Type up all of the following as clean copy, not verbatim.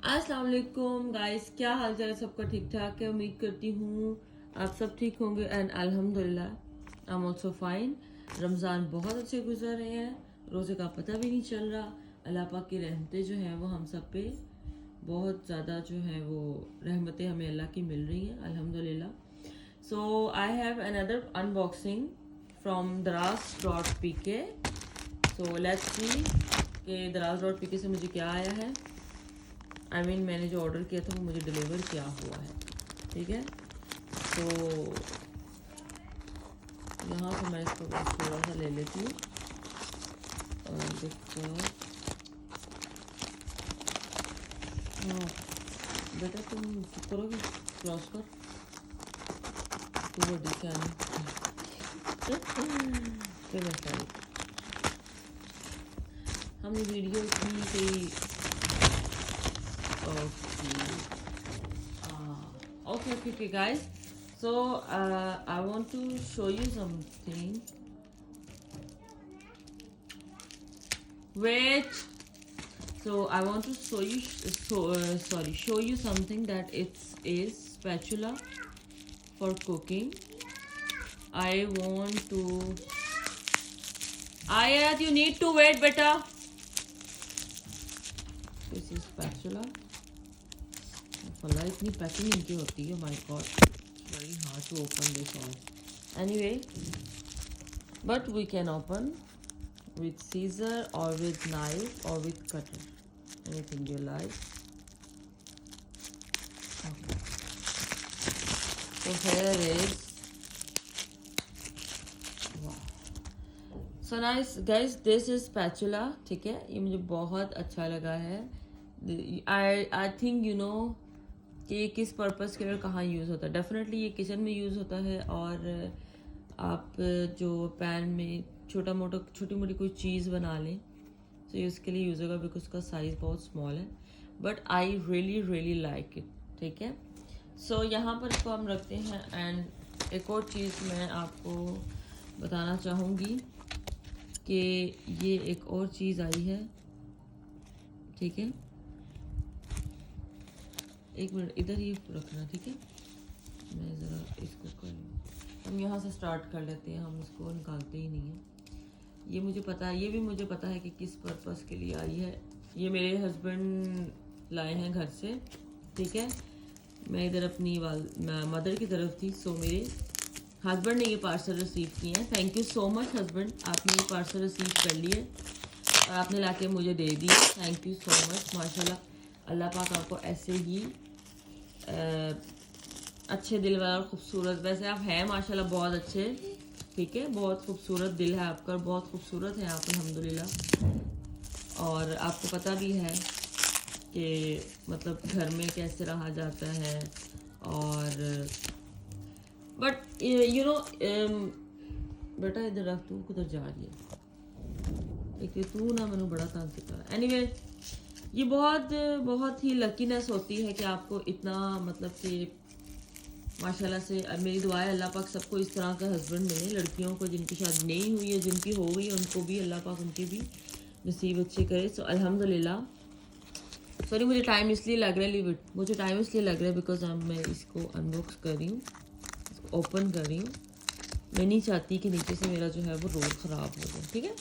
अस्सलाम वालेकुम गाइस, क्या हाल चाल है? सबका ठीक ठाक है? उम्मीद करती हूँ आप सब ठीक होंगे एंड अल्हम्दुलिल्लाह I am also fine. Ramzan बहुत अच्छे गुजर रहे हैं, रोज़े का पता भी नहीं चल रहा। अल्लाह पाक की रहमतें जो हैं वो हम सब पे बहुत ज़्यादा जो है वो रहमतें हमें अल्लाह की मिल रही हैं अल्हम्दुलिल्लाह। So I have another unboxing from Daraz. So let's see कि दराज.pk से मुझे क्या आया है। मैंने जो ऑर्डर किया था वो मुझे डिलीवर क्या हुआ है। ठीक है, तो यहाँ से मैं इसको बस थोड़ा सा ले लेती हूँ और देखो। हाँ बेटा, तुम करोगे क्रॉस कर तू बड़ी क्या नहीं हमने वीडियो की कोई okay guys, so I want to show you something. Wait, so I want to show you something that it is spatula for cooking. I want to Ayat, you need to wait beta. This is spatula. इतनी packing इनकी होती है, my god, very hard to open this all. Anyway, but we can open with scissor or with knife or with cutter, anything you like. Okay. So here is, wow, so nice guys, this is spatula. ठीक है, ये मुझे बहुत अच्छा लगा है। I think you know कि ये किस पर्पस के लिए कहाँ यूज़ होता है। डेफिनेटली ये किचन में यूज़ होता है, और आप जो पैन में छोटी मोटी कोई चीज़ बना लें तो ये उसके लिए यूज़ होगा, बिकॉज उसका साइज़ बहुत स्मॉल है, but I really like it. ठीक है, सो यहाँ पर इसको हम रखते हैं। एंड एक और चीज़ मैं आपको बताना चाहूँगी कि ये एक और चीज़ आई है। ठीक है, एक मिनट इधर ही रखना। ठीक है, मैं ज़रा इसको कर लूँ। हम यहाँ से स्टार्ट कर लेते हैं, हम इसको निकालते ही नहीं हैं। ये मुझे पता है, ये भी मुझे पता है कि किस पर्पस के लिए आई है। ये मेरे हस्बैंड लाए हैं घर से। ठीक है, मैं इधर अपनी मदर की तरफ थी, सो मेरे हस्बैंड ने ये पार्सल रिसीव किए हैं। Thank you so much husband, आपने ये पार्सल रिसीव कर लिए और आपने लाके मुझे दे दी। Thank you so much. माशाल्लाह अल्लाह पाक आपको ऐसे ही अच्छे दिल वाला और ख़ूबसूरत, वैसे आप हैं माशाल्लाह बहुत अच्छे। ठीक है, बहुत खूबसूरत दिल है आपका, बहुत खूबसूरत है आप अल्हम्दुलिल्लाह। और आपको पता भी है कि मतलब घर में कैसे रहा जाता है, और बट यू नो बेटा इधर रख, तू किधर जा रही है? एक तू ना मैंने बड़ा तंग किया। एनीवे, ये बहुत ही लकीनेस होती है कि आपको इतना मतलब कि माशाल्लाह से मेरी दुआ है अल्लाह पाक सबको इस तरह का हस्बैंड मिले। लड़कियों को जिनकी शादी नहीं हुई है, जिनकी हो गई है, उनको भी अल्लाह पाक उनके भी नसीब अच्छे करे। सो अल्हम्दुलिल्लाह। सॉरी, मुझे टाइम इसलिए लग रहा है, मुझे टाइम इसलिए लग रहा है बिकॉज मैं इसको अनबॉक्स कर रही हूँ, इसको ओपन कर रही हूँ। मैं नहीं चाहती कि नीचे से मेरा जो है वो रोल ख़राब हो जाए। ठीक है,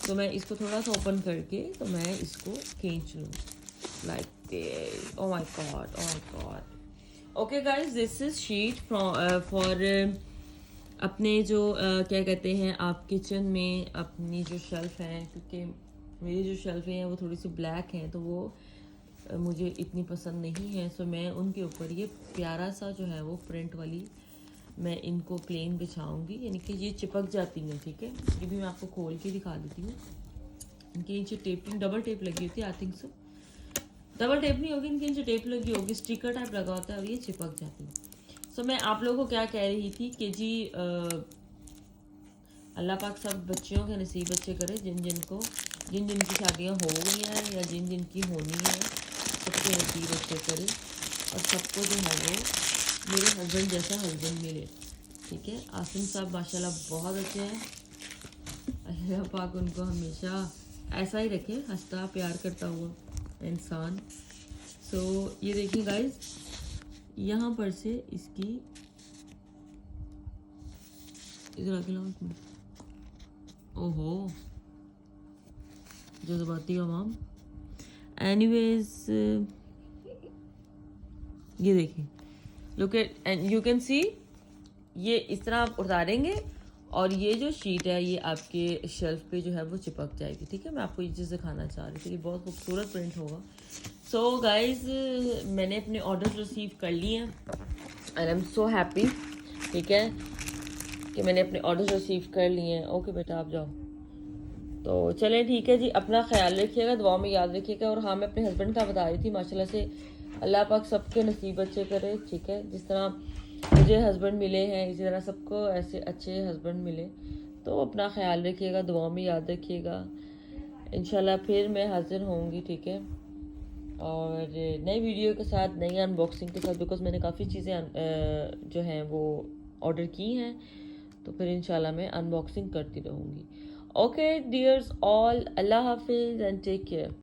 तो मैं इसको थोड़ा सा ओपन करके तो मैं इसको खींच लूँ like oh my God. Okay guys, this is sheet for अपने जो क्या कहते हैं आप किचन में अपनी जो शेल्फ हैं, क्योंकि मेरी जो शेल्फें हैं वो थोड़ी सी ब्लैक हैं तो वो मुझे इतनी पसंद नहीं है। सो मैं उनके ऊपर ये प्यारा सा जो है वो प्रिंट वाली मैं इनको प्लेन बिछाऊंगी, यानी कि ये चिपक जाती हैं। ठीक है, ये भी मैं आपको खोल के दिखा देती हूँ। इनकी नीचे टेपिंग डबल टेप लगी होती है, I think so. Double tape नहीं होगी, इनके नीचे टेप लगी होगी, स्टिकर टाइप लगा होता है और ये चिपक जाती है। सो मैं आप लोगों को क्या कह रही थी कि जी अल्लाह पाक सब बच्चियों के नसीब अच्छे करे, जिन जिनकी शादियां हो गई हैं या जिन जिनकी होनी है, सबके नसीब अच्छे करे और सबको जो है वो मेरे हस्बैंड जैसा हस्बैंड मिले। ठीक है, आसिम साहब माशाल्लाह बहुत अच्छे हैं, अल्लाह पाक उनको हमेशा ऐसा ही रखे, हंसता प्यार करता हुआ इंसान। सो ये देखिए गाइज, यहाँ पर से इसकी इधर आके लाओ एक मिनट। ओहो जज्बाती आवाम। एनीवेज ये देखिए, look at and you can see, ये इस तरह आप उतारेंगे और ये जो शीट है ये आपके शेल्फ पे जो है वो चिपक जाएगी। ठीक है, मैं आपको ये चीज़ दिखाना चाह रही थी, बहुत खूबसूरत प्रिंट होगा। सो गाइज मैंने अपने ऑर्डर रिसीव कर लिए हैं and I am so happy. ठीक है कि मैंने अपने ऑर्डर रिसीव कर लिए हैं। ओके बेटा आप जाओ। तो चलें ठीक है जी, अपना ख्याल रखिएगा, दुआ में याद रखिएगा। और हाँ, मैं अपने हस्बैंड का बता रही थी, माशाल्लाह से अल्लाह पाक सबके नसीब अच्छे करे। ठीक है, जिस तरह मुझे हस्बैंड मिले हैं इसी तरह सबको ऐसे अच्छे हस्बैंड मिले। तो अपना ख्याल रखिएगा, दुआ में याद रखिएगा। इंशाल्लाह फिर मैं हाजिर होंगी। ठीक है, और नई वीडियो के साथ, नई अनबॉक्सिंग के साथ, बिकॉज मैंने काफ़ी चीज़ें जो हैं वो ऑर्डर की हैं। तो फिर इंशाल्लाह मैं अनबॉक्सिंग करती रहूँगी। ओके डियर्स ऑल, अल्लाह हाफिज़ एंड टेक केयर।